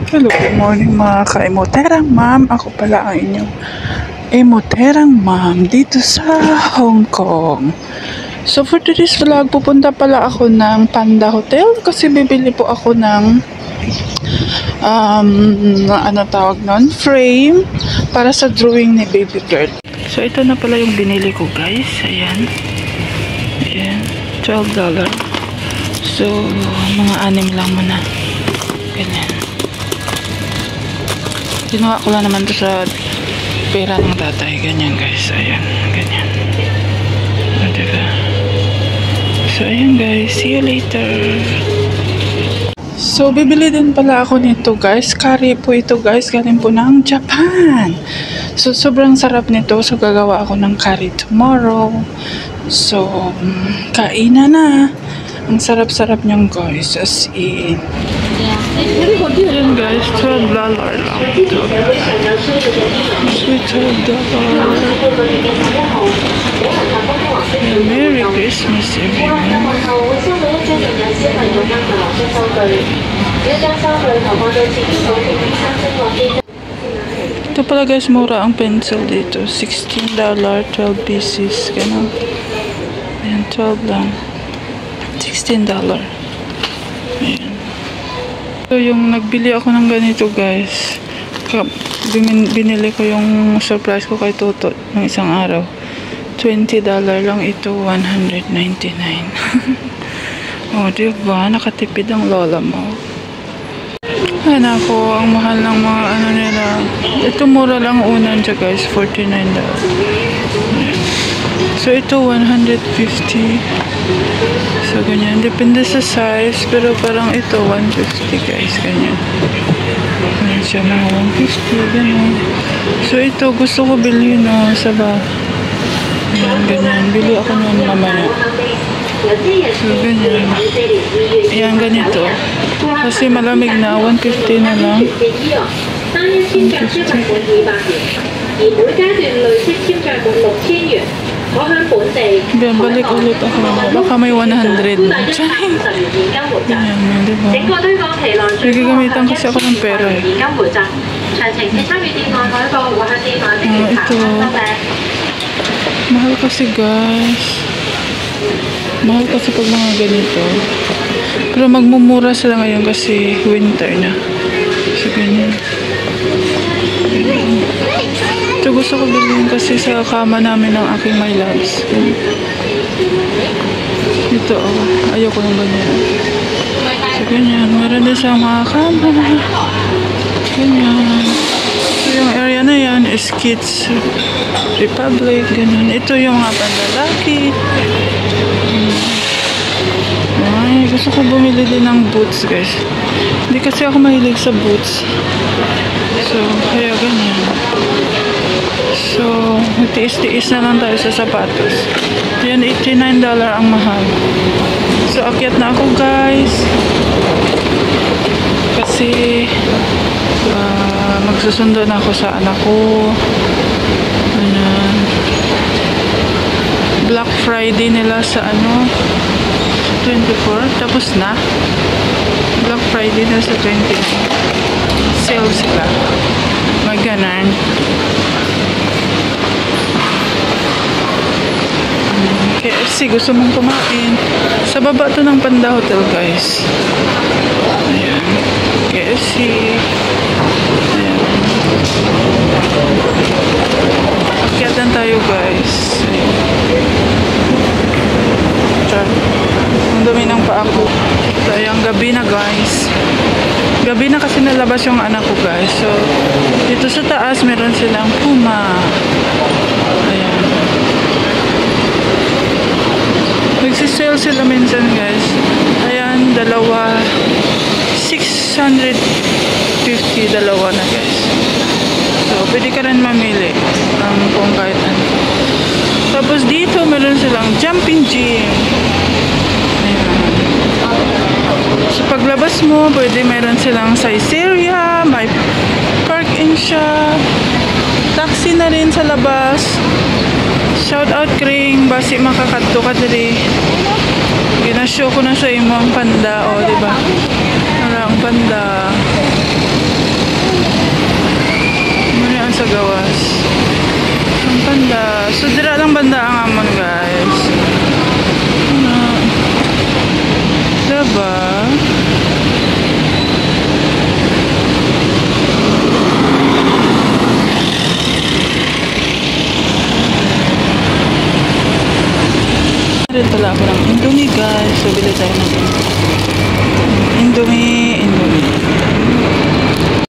Hello, good morning mga ka-emoterang ma'am. Ako pala ang inyong emoterang ma'am dito sa Hong Kong. So for today's vlog, pupunta pala ako ng Panda Hotel kasi bibili po ako ng ano tawag nun? Frame para sa drawing ni baby girl. So ito na pala yung binili ko guys. Ayan. Ayan. $12. So mga 6 lang muna. Ganyan. Ginawa ko lang naman to sa pera ng tatay. Ganyan guys. Ayan. Ganyan. Diba? So ayan guys. See you later. So bibili din pala ako nito guys. Curry po ito guys. Galing po ng Japan. So sobrang sarap nito. So gagawa ako ng curry tomorrow. So kainan na. Ang sarap-sarap niyang guys. As in. Ayan guys, $12 lang. Sweet $12. Merry Christmas everyone. Ito pala guys, mura ang pencil dito. $16, 12 pieces. Ganun. Ayan, 12 lang. $16. Ayan. So, yung nagbili ako ng ganito guys, binili ko yung surprise ko kay Toto ng isang araw. $20 lang ito, $199. Oh, diba? Nakatipid ang lola mo. Ay nako, ang mahal ng mga ano nila. Ito mura lang unan siya guys, $49. So, ito $150. So, ganyan. Depende sa size. Pero parang ito, $150 guys. Ganyan. Ganyan siya mga $150. Ganyan. So, ito, gusto ko bilhin no, sa ba. Ganyan, ganyan. Bili ako nun mamaya. So, ganyan. Ayan, ganito. Kasi malamig na. $150 na lang. $150. Then, balik ulit ako. Baka may 100 na. Ganyan, diba? Nagagamitan kasi ako ng pera eh. Ito. Mahal kasi guys. Mahal kasi pag mga ganito. Pero magmumura sila ngayon kasi winter na. So, ganyan. Ito gusto ko bilhin kasi sa kama namin ng aking my loves. Ito oh, ayoko ng ganyan. So ganyan, meron din sa mga kama. Ganyan. So yung area na yan is Kids Republic. Ganyan. Ito yung mga pandalaki. Ay, gusto ko bumili din ng boots guys. Hindi kasi ako mahilig sa boots. So, kaya ganyan. So, tiis-tiis na lang tayo sa sapatos. Yan, $89 ang mahal. So, akyat na ako guys. Kasi, magsusundo na ako sa anak ko. Ayan. Black Friday nila sa 24. Tapos na. Black Friday na sa 29. Sale sila. Maganan. KFC, gusto mong kumain. Sa baba to ng Panda Hotel, guys. Ayan. KFC. Ayan. Akyatan tayo, guys. Ayan. Ang dami ng paa ko. So, ayan, gabi na, guys. Gabi na kasi nalabas yung anak ko, guys. So, dito sa taas, meron silang Puma. Ayan. Nagsisale sila minsan guys. Ayan, dalawa. 650 dalawa na guys. So, pwede ka rin mamili kung kahit ano. Tapos dito, meron silang jumping gym. Ayan. So, paglabas mo, pwede meron silang Saizeriya, may park in shop, taxi na rin sa labas. Shout out Kring, basi makakadto ka diri. Gina-show. na-show ko na sa imo ang panda, o, diba? Wala ang panda. Ayan. So, ayan guys. So, So, dira lang banda ang amon, guys. Diba? Rin pala ako ng Indomie, guys. So, bili tayo ng Indomie.